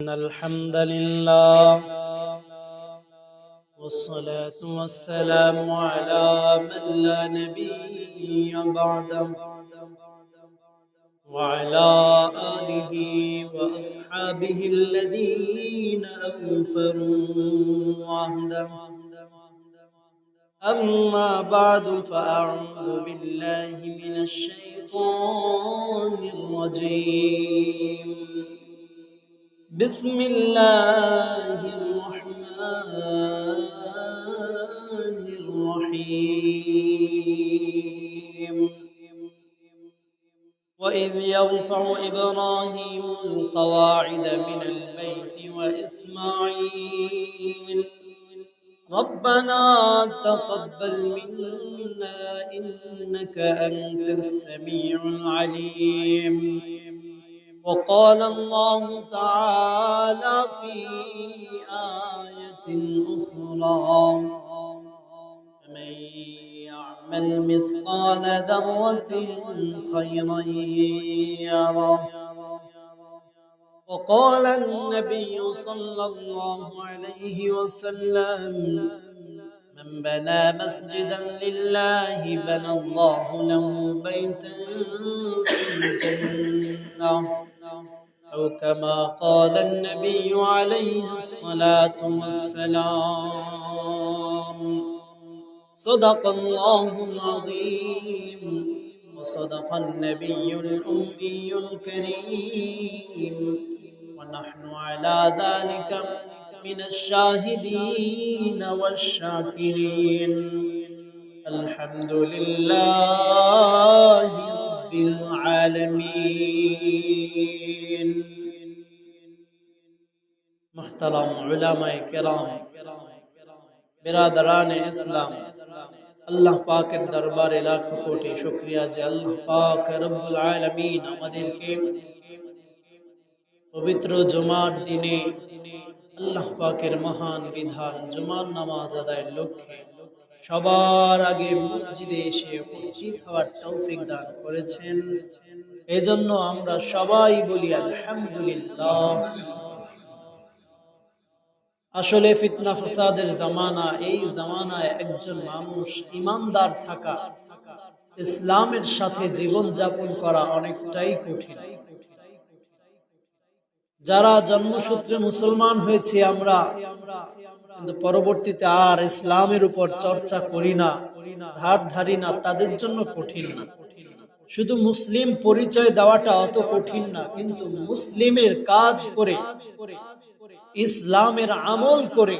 إن الحمد لله والصلاة والسلام على من لا نبي بعده وعلى آله وأصحابه الذين أوفروا عهده. أما بعد فأعوذ بالله من الشيطان الرجيم. بسم الله الرحمن الرحيم. وإذ يرفع إبراهيم القواعد من البيت وإسماعيل ربنا تقبل منا إنك أنت السميع العليم. وقال الله تعالى في آية أخرى فمن يعمل مثقال ذرة خيرا يره. وقال النبي صلى الله عليه وسلم من بنى مسجدا لله بنى الله له بيتا في الجنة أو كما قال النبي عليه الصلاة والسلام. صدق الله العظيم وصدق النبي الأمي الكريم ونحن على ذلك من الشاهدين والشاكرين. الحمد لله رب العالمين. محترم علماء کرام बिरादरान इस्लाम, अल्लाह पाकेर दरबारे लाखो कोटी शुक्रिया जे अल्लाह पाक रब्बुल आलमीन आमादेरके पवित्र जुमार दिने अल्लाह पाकेर महान विधान जुमार नामाज आदायेर लक्ष्ये सबार आगे मस्जिदे एसे उपस्थित हওয়ার तौफिक दान करेছেন। एजন্য আমরা সবাই বলি আলহামদুলিল্লাহ। আসলে ফিতনা ফাসাদের জামানা, এই জামানায় একজন মানুষ ইমানদার থাকা, ইসলামের সাথে জীবন যাপন করা অনেকটাই কঠিন। যারা জন্মসূত্রে মুসলমান হয়েছে আমরা, কিন্তু পরবর্তীতে আর ইসলামের উপর চর্চা করি না, ধার ধারি না, তাদের জন্য কঠিন না। শুধু মুসলিম পরিচয় দেওয়াটা অত কঠিন না, কিন্তু মুসলিমের কাজ করে, ইসলামের আমল করে,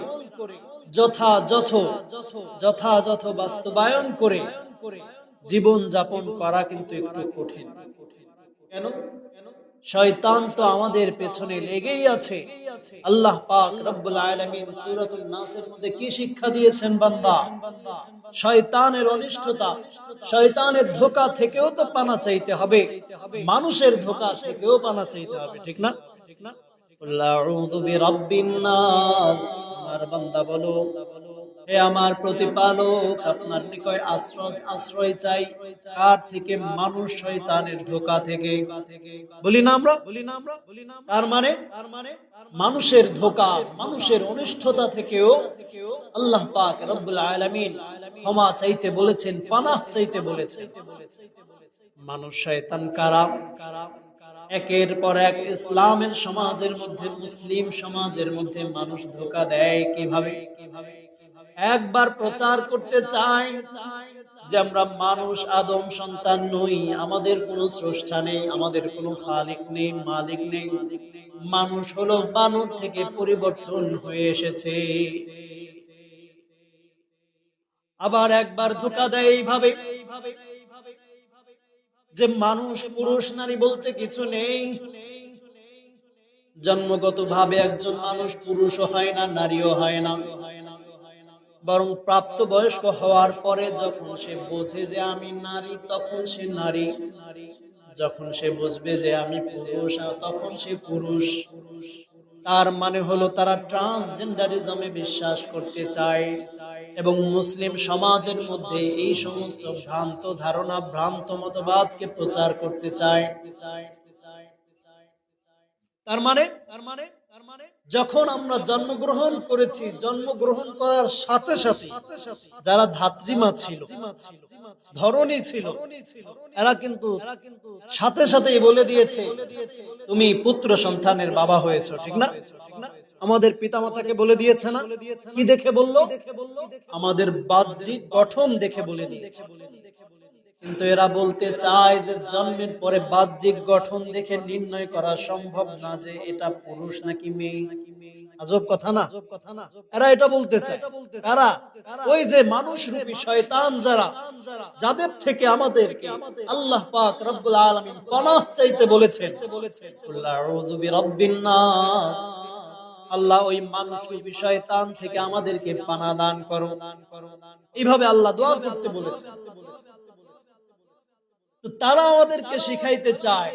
যথাযথ বাস্তবায়ন করে জীবন যাপন করা কিন্তু একটু কঠিন। কেন? শয়তান তো আমাদের পেছনে লেগেই আছে। আল্লাহ পাক রব্বুল আলামিন সূরাতুন নাসের মধ্যে কি শিক্ষা দিয়েছেন বান্দা? শয়তানের অনিষ্টতা, শয়তানের ধোঁকা থেকেও তো পানা চাইতে হবে, মানুষের ধোঁকা থেকেও পানা চাইতে হবে, ঠিক না? আউযু বিরাব্বিন নাস, আমার বান্দা বলো, হে আমার প্রতিপালক, আপনার নিকট আশ্রয় চাই। কার থেকে? মানুষ শয়তানের ধোঁকা থেকে। বলি না আমরা? তার মানে মানুষের ধোঁকা, মানুষের অনিষ্টতা থেকেও আল্লাহ পাক রব্বুল আলামিন ক্ষমা চাইতে বলেছেন, পানাহ চাইতে বলেছেন। মানুষ শয়তান কারা? একের পর এক ইসলামের সমাজের মধ্যে, মুসলিম সমাজের মধ্যে মানুষ ধোঁকা দেয়। কিভাবে? একবার প্রচার করতে চায় যে আমরা মানুষ, আদম সন্তান নই, আমাদের কোনো স্রষ্টা নেই, আমাদের কোনো খালিক নেই, মালিক নেই, মানুষ হলো বানর থেকে পরিবর্তন হয়ে এসেছে। আবার একবার ধোঁকা দেয় এইভাবে যে মানুষ পুরুষ নারী বলতে কিছু নেই, জন্মগতভাবে একজন মানুষ পুরুষও হয় না, নারীও হয় না, বরং প্রাপ্তবয়স্ক হওয়ার পরে যখন সে বোঝে যে আমি নারী, তখন সে নারী, যখন সে বুঝবে যে আমি পুরুষ, তখন সে পুরুষ। তার মানে হলো তারা ট্রান্সজেন্ডারিজমে বিশ্বাস করতে চায় এবং মুসলিম সমাজের মধ্যে এই সমস্ত ভ্রান্ত ধারণা, ভ্রান্ত মতবাদকে প্রচার করতে চায়। তার মানে যখন আমরা জন্মগ্রহণ করেছি, জন্মগ্রহণ করার সাথে সাথে যারা ধাত্রীমা ছিল, ধরনী ছিল, এরা কিন্তু সাথে সাথেই বলে দিয়েছে তুমি পুত্র সন্তানের বাবা হয়েছো, ঠিক না? আমাদের পিতামাতাকে বলে দিয়েছে না? কি দেখে বললো? আমাদের বাহ্যিক গঠন দেখে বলে দিয়েছে। কিন্তু এরা বলতে চায় যে জন্মের পরে বাহ্যিক গঠন দেখে নির্ণয় করা সম্ভব না যে এটা পুরুষ নাকি মেয়ে। আজব কথা না? এরা এটা বলতে চায়। কারা? ওই যে মানুষ রূপী শয়তান, যাদের থেকে আমাদেরকে আল্লাহ পাক রব্বুল আলামিন পানাহ চাইতে বলেছেন। কুল আউযু বিরাব্বিন নাস, আল্লাহ ওই মানুষ রূপী শয়তান থেকে আমাদেরকে পানাহ দান করো, এইভাবে আল্লাহ দোয়া করতে বলেছেন। তো তারা আমাদেরকে শিখাইতে চায়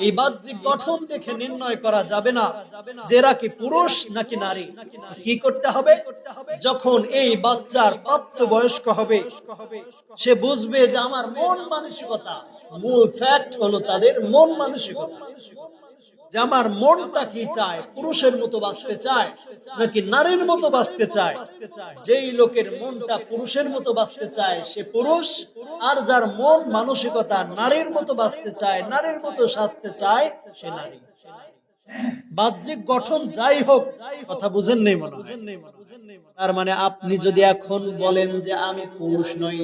এই বাহ্যিক গঠন দেখে নির্ণয় করা যাবে না যে এরা কি পুরুষ নাকি নারী। কি করতে হবে? যখন এই বাচ্চার প্রাপ্ত বয়স্ক হবে, সে বুঝবে যে আমার মন মানসিকতা, মূল ফ্যাক্ট হলো তাদের মন মানসিকতা, যে আমার মনটা কি চায়, পুরুষের মতো বাঁচতে চায় নাকি নারীর মতো বাঁচতে চায়। যেই লোকের মনটা পুরুষের মতো বাঁচতে চায় সে পুরুষ, আর যার মন মানসিকতা নারীর মতো বাঁচতে চায়, নারীর মতো সাজতে চায়, সে নারী। বাহ্যিক গঠন যাই হোক, কথা বুঝেন নেই মনে হয়। তার মানে আপনি যদি এখন বলেন যে আমি পুরুষ নই,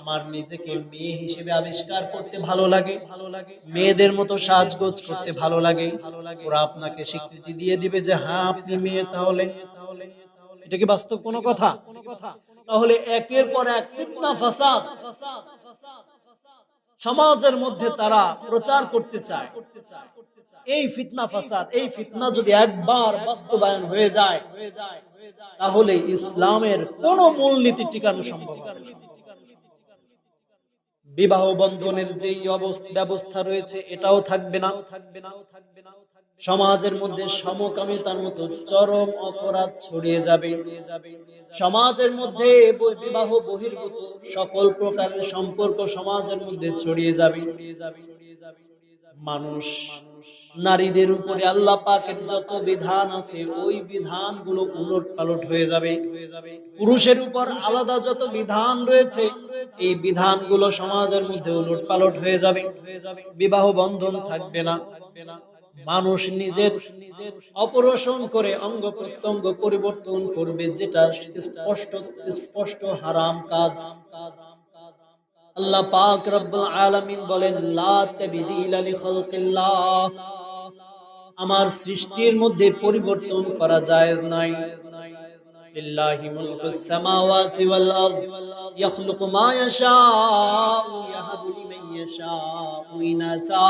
আমার নিজেকে মেয়ে হিসেবে আবিষ্কার করতে ভালো লাগে, মেয়েদের মতো সাজগোজ করতে ভালো লাগে, ওরা আপনাকে স্বীকৃতি দিয়ে দিবে যে হ্যাঁ আপনি মেয়ে। তাহলে এটা কি বাস্তব কোনো কথা? তাহলে একের পর এক ফিতনা ফাসাদ সমাজের মধ্যে তারা প্রচার করতে চায়। এই ফিতনা ফাসাদ, এই ফিতনা যদি একবার বাস্তবায়ন হয়ে যায়, তাহলে ইসলামের কোন মূলনীতি টিকানো সম্ভব হবে না। বিবাহ বন্ধনের যেই ব্যবস্থা রয়েছে এটাও থাকবে না। সমাজের মধ্যে সমকামিতার মতো চরম অপরাধ ছড়িয়ে যাবে। সমাজের মধ্যে বিবাহ বহির্ভূত সকল প্রকারের সম্পর্ক সমাজের মধ্যে ছড়িয়ে যাবে। মানুষ নারীদের উপরে আল্লাহ পাকের যত বিধান আছে ওই বিধানগুলো উলটপালট হয়ে যাবে। পুরুষের উপর আলাদা যত বিধান রয়েছে এই বিধানগুলো সমাজের মধ্যে উলটপালট হয়ে যাবে। বিবাহ বন্ধন থাকবে না। মানুষ নিজের অপারেশন করে অঙ্গ প্রত্যঙ্গ পরিবর্তন করবে, যেটা স্পষ্ট স্পষ্ট হারাম কাজ। আল্লাহ পাক রব্বুল আলামিন বলেন লা তাবদীলা লিখালকিল্লাহ, আমার সৃষ্টির মধ্যে পরিবর্তন করা জায়েজ নাই। লিল্লাহি মুলকুস সামাওয়াতি ওয়াল আরদ ইয়াখলুকু মা ইয়াশাউ ইয়াহাবু লিমান ইয়াশাউ ইনাসা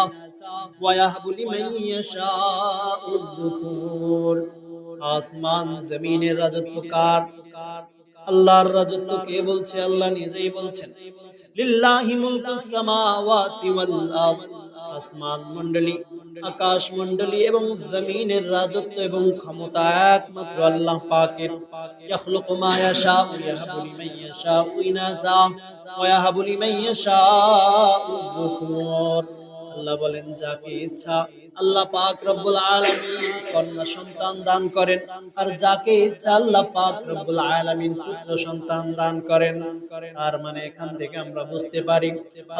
ওয়া ইয়াহাবু লিমান ইয়াশাউ যুকুর। আসমান জমিনের রাজত্ব কার? আল্লাহর রাজত্ব কে বলছে? আল্লাহ নিজেই বলছেন লিল্লাহি মুলকুস সামাওয়াতি ওয়াল আরদ, আসমান মণ্ডলী, আকাশ মণ্ডলী এবং জমিনের রাজত্ব এবং ক্ষমতা একমাত্র আল্লাহ পাকের। ইয়াখলুকু মা ইয়াশাউ ইয়াহাবু লিমান ইয়াশাউ ইনাসা ওয়া ইয়াহাবু লিমান ইয়াশাউ যুকুর। আল্লাহ বলেন যাকে ইচ্ছা আল্লাহ পাক রব্বুল আলামিন কন্যা সন্তান দান করেন, আর যাকে ইচ্ছা আল্লাহ পাক রব্বুল আলামিন পুত্র সন্তান দান করেন। আর মানে এখান থেকে আমরা বুঝতে পারি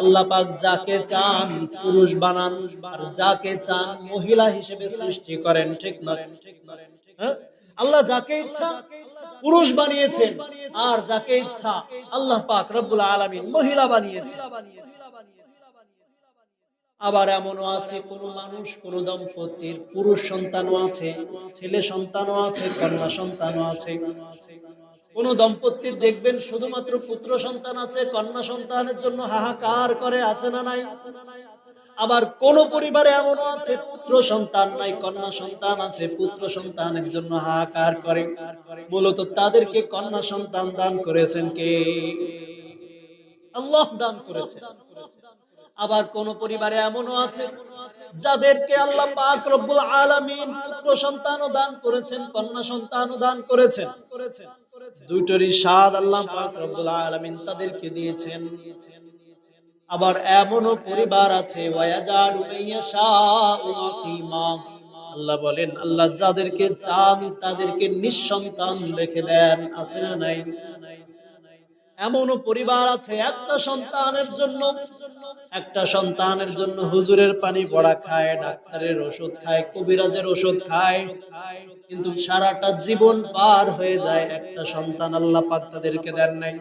আল্লাহ পাক যাকে চান পুরুষ বানান, আর যাকে চান মহিলা হিসেবে সৃষ্টি করেন, ঠিক না? আল্লাহ যাকে ইচ্ছা পুরুষ বানিয়েছেন, আর যাকে ইচ্ছা আল্লাহ পাক রব্বুল আলামিন মহিলা বানিয়েছেন। আবার এমনও আছে কোন মানুষ, কোন দম্পতির পুরুষ সন্তানও আছে, ছেলে সন্তানও আছে, কন্যা সন্তানও আছে। কোন দম্পতির দেখবেন শুধুমাত্র পুত্র সন্তান আছে, কন্যা সন্তানের জন্য হাহাকার করে, আছে না নাই? আবার কোন পরিবারে এমনও আছে পুত্র সন্তান নাই, কন্যা সন্তান আছে, পুত্র সন্তানের জন্য হাহাকার করে। মূলত তাদেরকে কন্যা সন্তান দান করেছেন কে? আল্লাহ দান করেছেন। আবার কোন পরিবারে এমনও আছে যাদেরকে আল্লাহ পাক রব্বুল আলামিন পুত্র সন্তানও দান করেছেন, কন্যা সন্তানও দান করেছেন। দুইটারই স্বাদ আল্লাহ পাক রব্বুল আলামিন তাদেরকে দিয়েছেন। আবার এমনও পরিবার আছে ওয়ায়াজালু মাইয়াশাউ আকিমা, আল্লাহ বলেন, আল্লাহ যাদেরকে চান তাদেরকে নিঃসন্তান রেখে দেন। আছে না নাই? এমনও পরিবার আছে একটা সন্তানের জন্য হুজুরের পানি পড়া খায়, ডাক্তারের ওষুধ খায়, কবিরাজের ওষুধ খায়, কিন্তু সারাটা জীবন পার হয়ে যায়, একটা সন্তান আল্লাহ পাক তাদেরকে দেন নাই।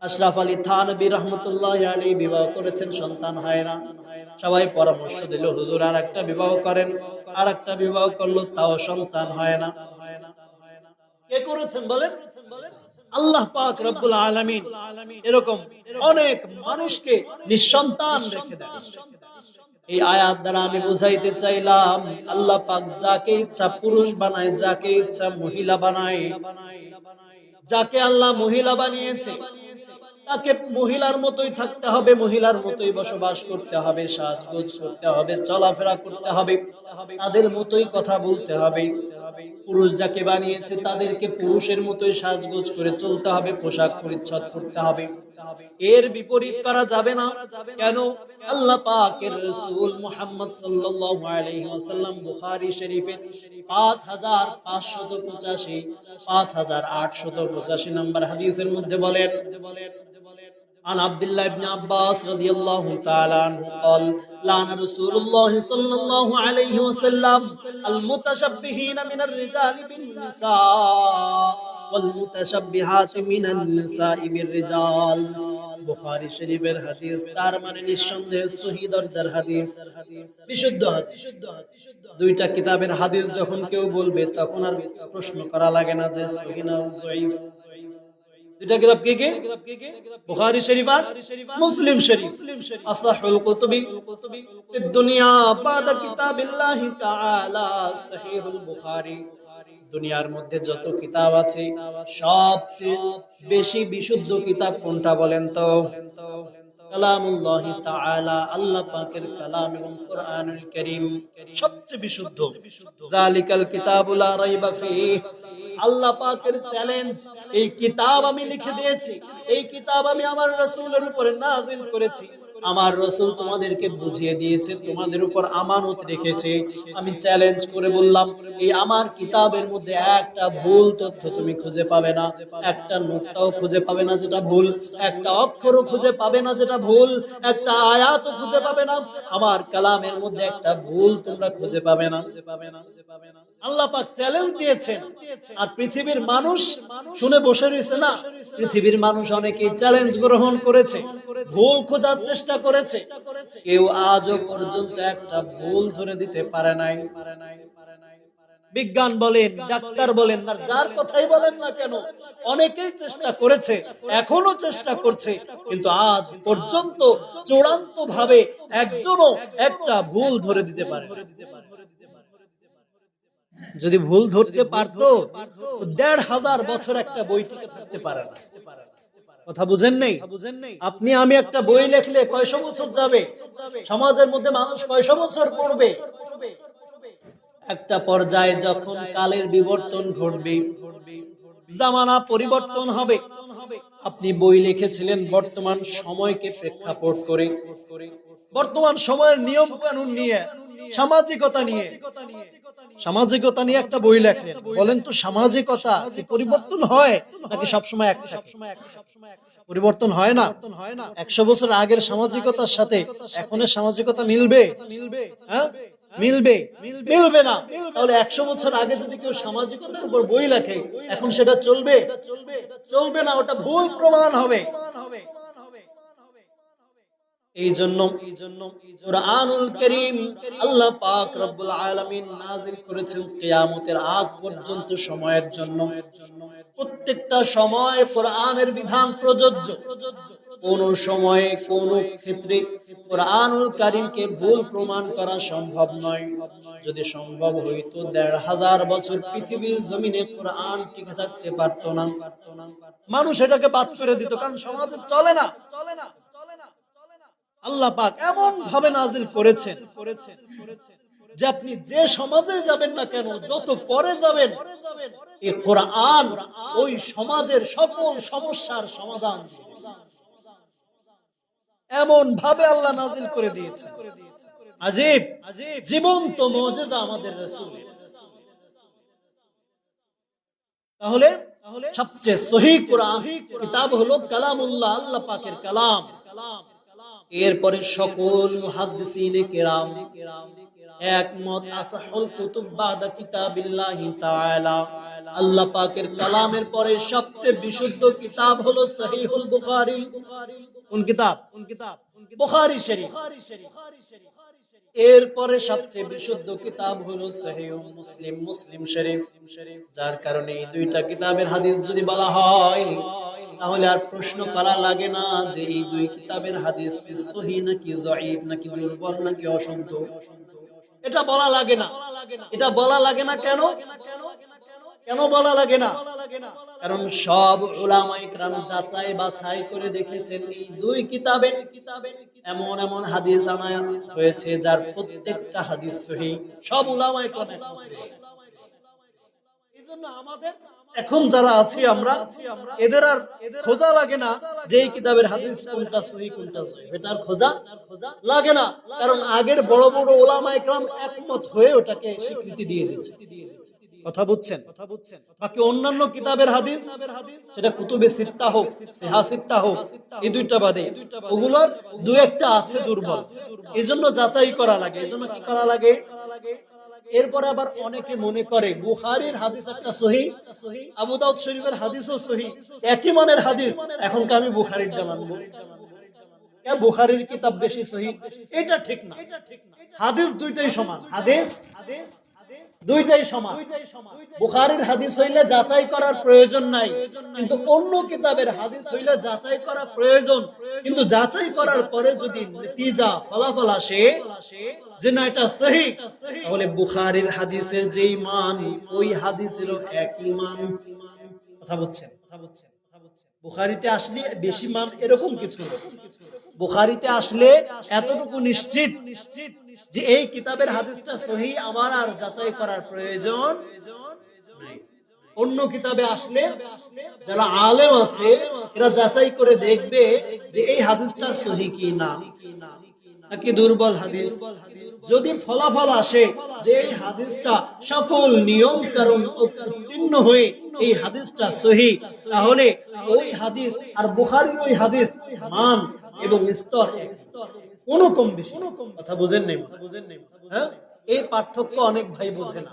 আশরাফ আলী থানভী রহমতুল্লাহ আলাইহি বিবাহ করেছেন, সন্তান হয় না। সবাই পরামর্শ দিল হুজুর আর একটা বিবাহ করেন, আর একটা বিবাহ করলো, তাও সন্তান হয় না। কে করেছেন বলেন? আল্লাহ পাক রব্বুল আলামিন এরকম অনেক মানুষকে নিঃসন্তান রেখে দেন। এই আয়াত দ্বারা আমি বুঝাইতে চাইলাম, আল্লাহ পাক যাকে ইচ্ছা পুরুষ বানায়, যাকে ইচ্ছা মহিলা বানায়। যাকে আল্লাহ মহিলা বানিয়েছে তাকে মহিলার মতোই থাকতে হবে, মহিলার মতোই বসবাস করতে হবে, সাজগোজ করতে হবে, চলাফেরা করতে হবে, তাদের মতোই কথা বলতে হবে। পুরুষ যাকে বানিয়েছে তাদেরকে পুরুষের মতোই সাজগোজ করে চলতে হবে, পোশাক পরিচ্ছদ করতে হবে। এর বিপরীত করা যাবে না। কেন? আল্লাহ পাকের রাসূল মুহাম্মদ সাল্লাল্লাহু আলাইহি ওয়াসাল্লাম বুখারী শরীফের 5585 5885 নম্বর হাদিসের মধ্যে বলেন, عن عبد الله بن عباس رضي الله تعالى عنه قال لعن رسول الله صلى الله عليه وسلم المتشبهين من الرجال بالنساء والمتشبهات من النساء بالرجال। বুখারী শরীফের হাদিস, তার মানে নিঃসন্দেহে সহিহ দরজার হাদিস, বিশুদ্ধ হাদিস। দুইটা কিতাবের হাদিস যখন কেউ বলবে তখন আর প্রশ্ন করা লাগে না যে সহিহ না যঈফ। দুইটা কিতাব কি কি? বুখারী শরীফ আর মুসলিম শরীফ। আসাহুল কুতুবি ফিদ দুনিয়া বাদা কিতাবিল্লাহি তাআলা সহিহুল বুখারী। দুনিয়ার মধ্যে যত কিতাব আছে সবচেয়ে বেশি বিশুদ্ধ কিতাব কোনটা বলেন তো? কালামুল্লাহি তাআলা, আল্লাহ পাকের কালাম এবং কোরআনুল কারীম সবচেয়ে বিশুদ্ধ। যালিকাল কিতাবু লা রাইবা ফীহি, আল্লাহ পাকের চ্যালেঞ্জ, এই কিতাব আমি লিখে দিয়েছি, এই কিতাব আমি আমার রাসূলের উপরে নাযিল করেছি, আমার রাসূল তোমাদেরকে বুঝিয়ে দিয়েছে, তোমাদের উপর আমানত রেখেছে। আমি চ্যালেঞ্জ করে বললাম, এই আমার কিতাবের মধ্যে একটা ভুল তথ্য তুমি খুঁজে পাবে না, একটা নুকতাও খুঁজে পাবে না যেটা ভুল, একটা অক্ষরও খুঁজে পাবে না যেটা ভুল, একটা আয়াতও খুঁজে পাবে না, আমার কালামের মধ্যে একটা ভুল তোমরা খুঁজে পাবে না। আল্লাহ পাক চ্যালেঞ্জ দিয়েছেন, আর পৃথিবীর মানুষ শুনে বসে রয়েছে না। পৃথিবীর মানুষ অনেকেই চ্যালেঞ্জ গ্রহণ করেছে, ভুল খোঁজার চেষ্টা করেছে, কেউ আজও পর্যন্ত একটা ভুল ধরে দিতে পারে নাই। বিজ্ঞান বলেন, ডাক্তার বলেন, আর যার কথাই বলেন না কেন, অনেকেই চেষ্টা করেছে, এখনো চেষ্টা করছে, কিন্তু আজ পর্যন্ত চূড়ান্ত ভাবে একজনও একটা ভুল ধরে দিতে পারে না। যদি ভুল ধরতে পারতো ১৫০০ বছর একটা বই টিকে থাকতে পারে না। কথা বুঝেন নেই? আপনি আমি একটা বই লিখলে কয়শো বছর যাবে, সমাজের মধ্যে মানুষ কয়শো বছর পড়বে। একটা পর্যায়ে যখন কালের বিবর্তন ঘটবে, জামানা পরিবর্তন হবে, আপনি বই লিখেছিলেন বর্তমান সময়কে প্রেক্ষাপট করে, বর্তমান সময়ের নিয়ম কানুন নিয়ে, সামাজিকতা নিয়ে একটা বই লেখলেন। বলেন তো, সামাজিকতা কি পরিবর্তন হয় নাকি সবসময় এক? পরিবর্তন হয় না। ১০০ বছর আগের সামাজিকতার সাথে এখনের সামাজিকতা মিলবে? হ্যাঁ, মিলবে না। তাহলে ১০০ বছর আগে যদি কেউ সামাজিকতার উপর বই লেখে, এখন সেটা চলবে না, ওটা ভুল প্রমাণ হবে। এই জন্য কুরআনুল কারীম আল্লাহ পাক রব্বুল আলামিন নাযিল করেছেন কিয়ামতের আগ পর্যন্ত সময়ের জন্য। প্রত্যেকটা সময় কোরআনের বিধান প্রযোজ্য। কোন সময়ে কোন ক্ষেত্রে কুরআনুল কারীমকে ভুল প্রমাণ করা সম্ভব নয়। যদি সম্ভব হইতো ১৫০০ বছর পৃথিবীর জমিনে কোরআন টিকে থাকতে পারত না। মানুষ এটাকে বাদ করে দিত, কারণ সমাজে চলে না। আল্লাহ পাক এমন ভাবে নাযিল করেছেন যে আপনি যে সমাজে যাবেন না কেন, যত পরে যাবেন, এই কোরআন ওই সমাজের সকল সমস্যার সমাধান এমন ভাবে আল্লাহ নাযিল করে দিয়েছেন। আজীব জীবন্ত মুজিজা আমাদের রাসূলের। তাহলে সবচেয়ে সহিহ কোরআন কিতাব হলো কালামুল্লাহ, আল্লাহ পাকের কালাম। এরপরে সকল মুহাদ্দিসিনে কেরাম একমত, আসাহুল কুতুব বাদা কিতাবিল্লাহি তাআলা, আল্লাহ পাকের কালামের পরে সবচেয়ে বিশুদ্ধ কিতাব হলো সহিহুল বুখারী। কোন কিতাব? বুখারী শরীফ। এরপরে সবচেয়ে বিশুদ্ধ কিতাব হলো সহিহ মুসলিম, মুসলিম শরীফ। যার কারণে এই দুইটা কিতাবের হাদিস যদি বলা হয় তাহলে আর প্রশ্ন করা লাগে না যে এই দুই কিতাবের হাদিস সহিহ নাকি জয়ীফ, নাকি দুর্বল, নাকি অশুদ্ধ। এটা বলা লাগে না। এটা বলা লাগে না কেন? কেন বলা লাগে না? কারণ সব উলামায়ে কেরাম যাচাই বাছাই করে দেখেছেন এই দুই কিতাবে এমন এমন হাদিস আনা হয়েছে যার প্রত্যেকটা হাদিস সহিহ। সব উলামায়ে কেরাম। এইজন্য আমাদের এখন যারা আছি আমরা, এদের আর খোঁজা লাগে না যে এই কিতাবের হাদিস কোনটা সহিহ কোনটা জয়ীফ। এটা আর খোঁজা লাগে না, কারণ আগের বড় বড় উলামায়ে কেরাম একমত হয়ে ওটাকে স্বীকৃতি দিয়ে দিয়েছে। কথা বুঝছেন? বাকি অন্যান্য কিতাবের হাদিস, সেটা কুতুবে সিত্তা হোক, সিহা সিত্তা হোক, এই দুইটা বাদে ওগুলোর দু একটা আছে দুর্বল। এজন্য যাচাই করা লাগে। এজন্য কি করা লাগে? এরপর আবার অনেকে মনে করে বুখারীর হাদিস একটা সহিহ, আবু দাউদ শরীফের হাদিসও সহিহ, একই মানের হাদিস, এখন কি আমি বুখারীরটা মানবো? বুখারীর কিতাব বেশি সহিহ? এটা ঠিক না। হাদিস দুইটাই সমান। হাদিস দুইটাই সমান। বুখারীর হাদিস হইলে যাচাই করার প্রয়োজন নাই, কিন্তু অন্য কিতাবের হাদিস হইলে যাচাই করা প্রয়োজন। কিন্তু যাচাই করার পরে যদি নতিজা ফলাফল আসে যে না এটা সহিহ, তাহলে বুখারীর হাদিসের যেই মান ওই হাদিসেরও একই মান। কথা বুঝছেন? বুখারীতে আসলে বেশি মান এরকম কিছু না। বুখারীতে আসলে এতটুকু নিশ্চিত যে এই কিতাবের হাদিসটা সহিহ, আমার আর যাচাই করার প্রয়োজন নাই। অন্য কিতাবে আসলে যারা আলেম আছে এরা যাচাই করে দেখবে যে এই হাদিসটা সহিহ কি না, নাকি দুর্বল হাদিস। যদি ফলাফল আসে যে এই হাদিসটা সকল নিয়ম কারণ উত্তীর্ণ হয়ে এই হাদিসটা সহিহ, তাহলে ওই হাদিস আর বুখারীর ওই হাদিস মান এবং স্তর কোন কম বেশি। কথা বুঝেন নাই? হ্যাঁ, এই পার্থক্য অনেক ভাই বোঝে না।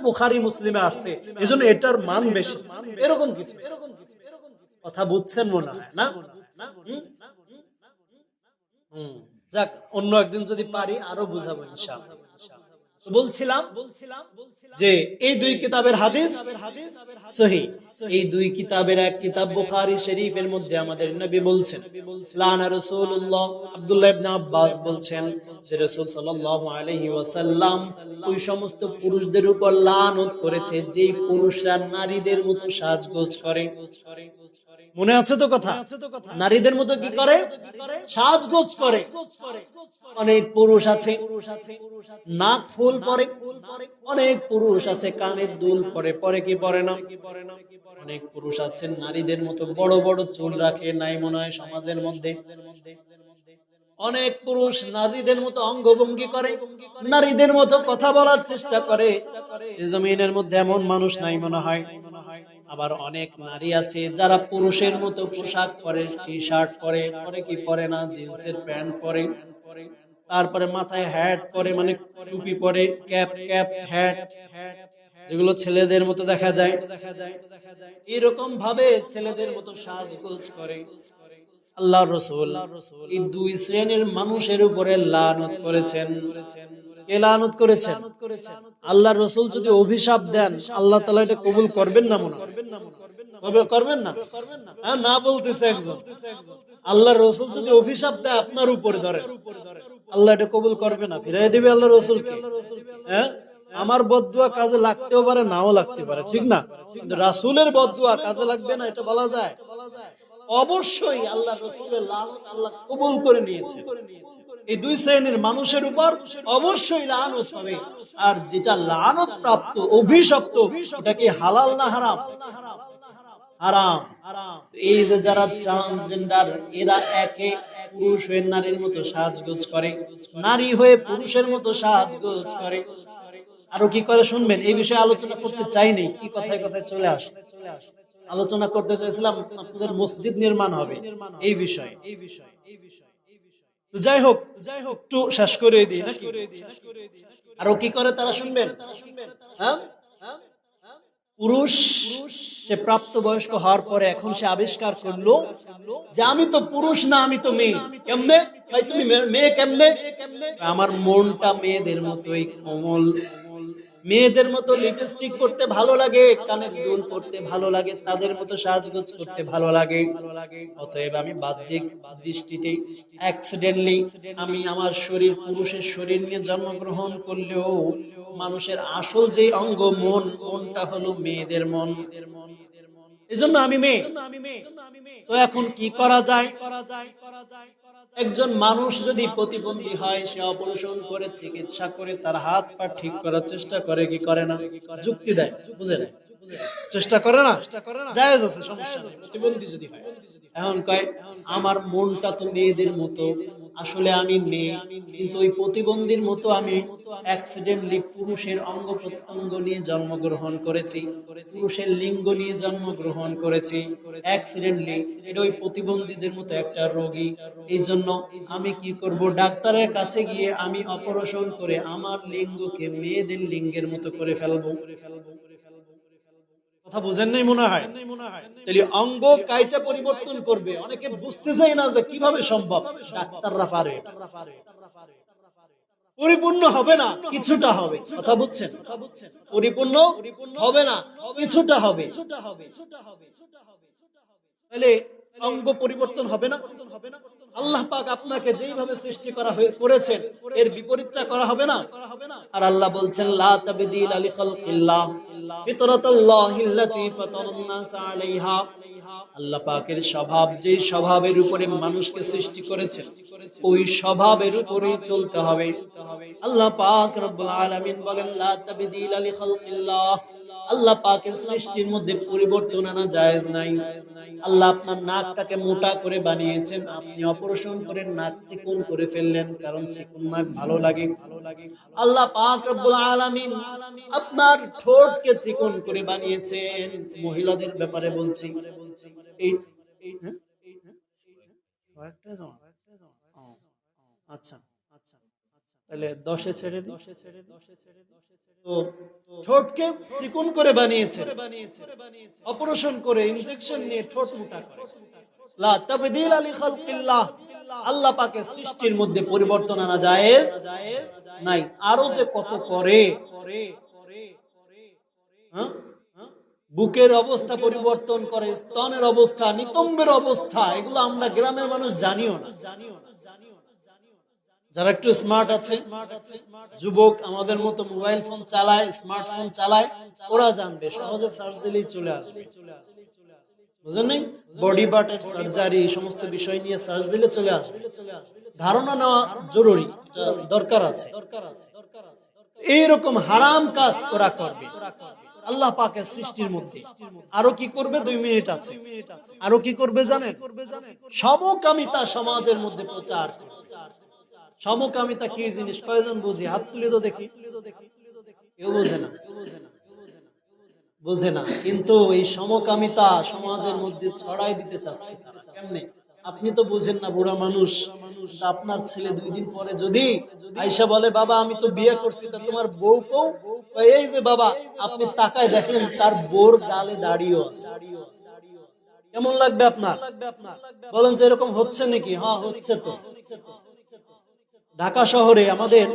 বুখারী মুসলিমে আসছে এজন্য এটার মান বেশি, এরকম কিছু। কথা বুঝছেন মনে হয় না? যাক, অন্য একদিন যদি পারি আরো বুঝাবো ইনশাআল্লাহ। বলছিলাম যে এই দুই কিতাবের হাদিস সহিহ। এই দুই কিতাবের এক কিতাব বুখারী শরীফের মধ্যে আমাদের নবী বলছেন, লানা রাসূলুল্লাহ, আব্দুল্লাহ ইবনে আব্বাস বলছেন যে রাসূল সাল্লাল্লাহু আলাইহি ওয়াসাল্লাম ওই সমস্ত পুরুষদের উপর লানত করেছে যেই পুরুষরা নারীদের মতো সাজগোজ করে। মনে আছে তো কথা? নারীদের মতো কি করে? সাজগোজ করে। অনেক পুরুষ আছে নাক ফুল পরে, অনেক পুরুষ আছে কানের দুল পরে, পরে কি পরে না। অনেক পুরুষ আছেন নারীদের মতো বড় বড় চুল রাখে, নাই মনে হয় সমাজের মধ্যে। অনেক পুরুষ নারীদের মতো অঙ্গভঙ্গি করে, নারীদের মতো কথা বলার চেষ্টা করে। জমিনের মধ্যে এমন মানুষ নাই মনে হয়। আবার অনেক নারী আছে যারা পুরুষের মতো পোশাক পরে, টি শার্ট পরে, পরে কি পরে না, জিন্সের প্যান্ট পরে, তারপরে মাথায় হ্যাট পরে, মানে টুপি পরে, ক্যাপ হ্যাট, যেগুলো ছেলেদের মতো দেখা যায়। এরকম ভাবে ছেলেদের মতো সাজগোজ করে। আল্লাহর রাসূল এই দুই শ্রেণীর মানুষের উপরে লানত করেছেন। কে লানত করেছেন? আল্লাহর রাসূল যদি অভিশাপ দেন আল্লাহ তাআলা এটা কবুল করবেন না? মনে করবেন না? হ্যাঁ, না বলতেছে একজন। আল্লাহর রাসূল যদি অভিশাপ দেয় আপনার উপরে, ধরে আল্লাহ এটা কবুল করবে না, ফিরাই দিবে আল্লাহর রাসূলকে। হ্যাঁ, আমার বদদুয়া কাজে লাগতেও পারে, নাও লাগতে পারে, ঠিক না? কিন্তু রাসূলের বদদুয়া কাজে লাগবে না এটা বলা যায়? অবশ্যই আল্লাহর রাসূলের লানত আল্লাহ কবুল করে নিয়েছে। এই দুই শ্রেণীর মানুষের উপর অবশ্যই লানত হবে। আর যেটা লানত প্রাপ্ত, অভিশপ্ত, এটা কি হালাল না হারাম? হারাম। এই যে যারা ট্রান্সজেন্ডার, এরা একে পুরুষ হয়ে নারীর মতো সাজগোজ করে, নারী হয়ে পুরুষের মতো সাজগোজ করে, আরো কি করে শুনবেন। এই বিষয়ে আলোচনা করতে চাইনি, কি কথায় কথায় চলে আসে। আলোচনা করতে চাইছিলাম আপনাদের মসজিদ নির্মাণ হবে এই বিষয়ে। তো যাই হোক, একটু শেষ করে দিই নাকি। আরো কি করে তারা শুনবেন। হ্যাঁ, পুরুষ সে প্রাপ্তবয়স্ক হওয়ার পরে এখন সে আবিষ্কার করলো যে আমি তো পুরুষ না, আমি তো মেয়ে। কেমনে ভাই, তুমি মেয়ে কেমনে? আমার মনটা মেয়েদের মতোই কোমল, মেয়েদের মতো লিপস্টিক পরতে ভালো লাগে, কানের দুল পরতে ভালো লাগে, তাদের মতো সাজগোজ করতে ভালো লাগে। অতএব আমি বাহ্যিক দৃষ্টিতে অ্যাক্সিডেন্টলি আমি আমার শরীর পুরুষের শরীর নিয়ে জন্মগ্রহণ করলেও মানুষের আসল যে অঙ্গ মনটা হলো মেয়েদের মন। এজন্য আমি মেয়ে। তো এখন কি করা যায়? একজন মানুষ যদি প্রতিবন্ধী হয়, সে অপারেশন করে চিকিৎসা করে তার হাত পা ঠিক করার চেষ্টা করে কি করে না? যুক্তি দেয়, বুঝে না, চেষ্টা করে না, জায়েজ আছে, সমস্যা নেই প্রতিবন্ধী যদি হয়। এখন কয় আমার মনটা তো মেয়েদের মতো, আসলে আমি মেয়ে, কিন্তু ওই প্রতিবন্ধীর মতো আমি অ্যাক্সিডেন্টলি পুরুষের অঙ্গ প্রত্যঙ্গ নিয়ে জন্মগ্রহণ করেছি, পুরুষের লিঙ্গ নিয়ে জন্মগ্রহণ করেছি অ্যাক্সিডেন্টলি। এটা ওই প্রতিবন্ধীদের মতো একটা রোগী। এই জন্য আমি কি করব, ডাক্তারের কাছে গিয়ে আমি অপারেশন করে আমার লিঙ্গকে মেয়েদের লিঙ্গের মতো করে ফেলবো। কথা বুঝেন নাই মনে হয়। তাহলে অঙ্গ কাইটা পরিবর্তন করবে, অনেকে বুঝতে চায় না যে কিভাবে সম্ভব। ডাক্তাররা পারে, পরিপূর্ণ হবে না, কিছুটা হবে। কথা বুঝছেন? পরিপূর্ণ হবে না, কিছুটা হবে। তাহলে অঙ্গ পরিবর্তন হবে না। আল্লাহ পাক আপনাকে যেইভাবে সৃষ্টি করেছেন, এর বিপরীতটা করা হবে না। আর আল্লাহ বলছেন লা তাবদীলা লিখালকিল্লাহ ফিতরাতাল্লাহিল্লাতী ফাতারান নাস আলাইহা। আল্লাহ পাকের স্বভাব, যে স্বভাবের উপরে মানুষকে সৃষ্টি করেছেন, ওই স্বভাবের উপরেই চলতে হবে। আল্লাহ পাক রব্বুল আলামিন বলেন লা তাবদীলা লিখালকিল্লাহ। আল্লাহ পাকের সৃষ্টির মধ্যে পরিবর্তন আনা জায়েজ নাই। আল্লাহ আপনার নাকটাকে মোটা করে বানিয়েছেন, আপনি অপারেশন করে নাক চিকন করে ফেললেন, কারণ চিকন নাক ভালো লাগে। আল্লাহ পাক রব্বুল আলামিন আপনার ঠোঁটকে চিকন করে বানিয়েছেন। মহিলাদের ব্যাপারে বলছি, আচ্ছা তাহলে 10-এ ছেড়ে দিই। তো ঠোঁটকে চিকন করে বানিয়েছে অপারেশন করে, ইনজেকশন নিয়ে ঠোঁট মোটা করে। লা তাবদীলা লিখালকিল্লাহ। আল্লাহ পাকের সৃষ্টির মধ্যে পরিবর্তন আনা জায়েজ নাই। আরো যে কত করে, হ্যাঁ, বুকের অবস্থা পরিবর্তন করে, স্তনের অবস্থা, নিতম্বের অবস্থা, এগুলো আমরা গ্রামের মানুষ জানিও না। যারা একটু স্মার্ট আছে, যুবক আমাদের মতো মোবাইল ফোন চালায়, স্মার্টফোন চালায়, ওরা জানবে, সহজে সার্চ দিলেই চলে আসবে। বুঝেন নাই? বডি পার্টের সার্জারি, এই সমস্ত বিষয় নিয়ে সার্চ দিলে চলে আসবে। ধারণা নেওয়া জরুরি, দরকার আছে। এইরকম হারাম কাজ ওরা করবে আল্লাহ পাকের সৃষ্টির মধ্যে। আরো কি করবে? 2 মিনিট আছে। আরো কি করবে জানেন? সমকামিতা সমাজের মধ্যে প্রচার। সমকামিতা কি জিনিস কয়জন বুঝি? হাত তুলে তো দেখি। কেউ বোঝে না, বোঝে না। কিন্তু এই সমকামিতা সমাজের মধ্যে ছড়াই দিতে চাচ্ছে তারা। কেমনে? আপনি তো বুঝেন না, বুড়া মানুষ। আপনার ছেলে 2 দিন পরে যদি আয়েশা বলে বাবা আমি তো বিয়ে করছি, তা তোমার বউ কো? এই যে বাবা, আপনি তাকায় দেখেন তার বোর গালে দাড়িও আছে। কেমন লাগবে আপনার? বলেন যে এরকম হচ্ছে নাকি? হ্যাঁ হচ্ছে তো। ঢাকা শহরে আমাদের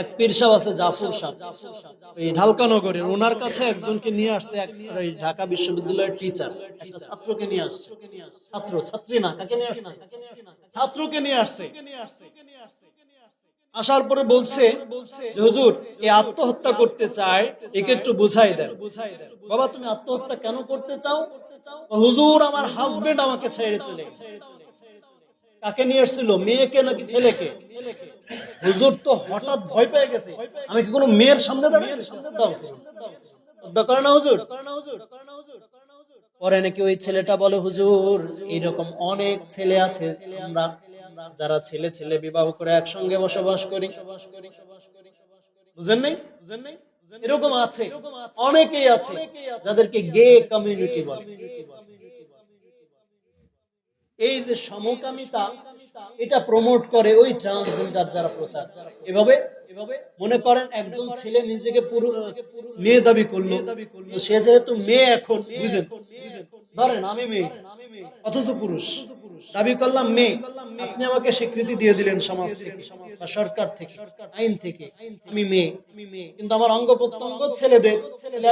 এক পীর সাহেব আছে, জাফর সাহেব, এই ঢালকানগরের। ওনার কাছে একজনকে নিয়ে আসছে, ঢাকা বিশ্ববিদ্যালয়ের টিচার, একটা ছাত্রকে নিয়ে আসছে। ছাত্রী না, কাকে নিয়ে আসছে? ছাত্রকে নিয়ে আসছে। আসার পরে বলছে যে হুজুর এ আত্মহত্যা করতে চায়, একে একটু বুঝাই দেন। বাবা তুমি আত্মহত্যা কেন করতে চাও? হুজুর আমার হাজবেন্ড আমাকে ছেড়ে চলে গেছে। কাকে নিয়ে এসেছিল? মেয়েকে নাকি ছেলেকে? হুজুর তো হঠাৎ ভয় পেয়ে গেছে, আমি কি কোনো মেয়ের সামনে দাঁড়িয়ে করে না হুজুর? পরে নাকি ওই ছেলেটা বলে, হুজুর এরকম অনেক ছেলে আছে, আমরা যারা ছেলে ছেলে বিবাহ করে একসঙ্গে বসবাস করি। বুঝেন নাই? এরকম আছে, অনেকেই আছে যাদেরকে গে কমিউনিটি বলে। এই যে সমকামিতা, এটা প্রমোট করে ওই ট্রান্সজেন্ডার যারা প্রচার। এভাবে মনে করেন একজন ছেলে নিজেকে মেয়ে দাবি করলো, তো সে যেহেতু মেয়ে, এখন বুঝেন, ধরেন আমি মেয়ে অথচ পুরুষ, দাবি করলাম মেয়ে, আপনি আমাকে স্বীকৃতি দিয়ে দিলেন সমাজ থেকে বা সরকার থেকে, আইন থেকে, আমি মেয়ে, কিন্তু আমার অঙ্গ প্রত্যঙ্গ ছেলেদের।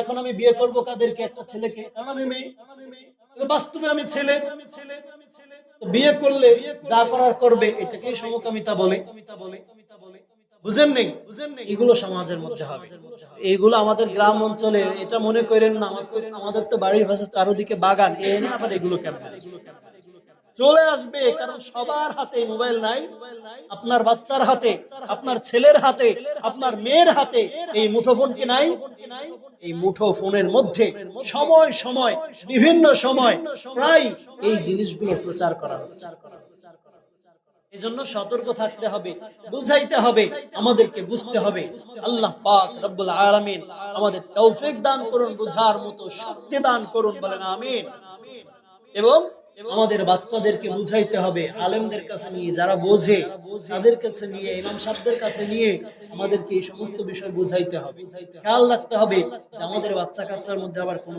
এখন আমি বিয়ে করব কাদেরকে? একটা ছেলেকে, কারণ আমি মেয়ে। বাস্তবে আমি ছেলে। বিয়ে করলে যা করার করবে, এটাকেই সমকামিতা বলে। বুঝেন নেই? এগুলো সমাজের মধ্যে হবে। এইগুলো আমাদের গ্রাম অঞ্চলে, এটা মনে করেন না আমাদের তো বাড়ির পাশে চারদিকে বাগান, এনে আবার এগুলো কেমন চলে আসবে। কারণ সবার হাতে মোবাইল নাই, আপনার বাচ্চার হাতে, আপনার ছেলের হাতে, আপনার মেয়ের হাতে এই মুঠোফোন কি নাই? এই মুঠো ফোনের মধ্যে সময় সময়, বিভিন্ন সময় প্রায় এই জিনিসগুলো প্রচার করা হচ্ছে। এজন্য সতর্ক থাকতে হবে, বুঝাইতে হবে, আমাদেরকে বুঝতে হবে। আল্লাহ পাক রব্বুল আলামিন আমাদের তৌফিক দান করুন, বুঝার মতো শক্তি দান করুন, বলেন আমিন। এবং আমাদের বাচ্চাদেরকে বুঝাইতে হবে, আলেমদের কাছে নিয়ে, যারা বোঝে তাদের কাছে নিয়ে, ইমাম সাহেবদের কাছে নিয়ে আমাদেরকে এই সমস্ত বিষয় বুঝাইতে হবে। খেয়াল রাখতে হবে যে আমাদের বাচ্চা কাচ্চার মধ্যে আবার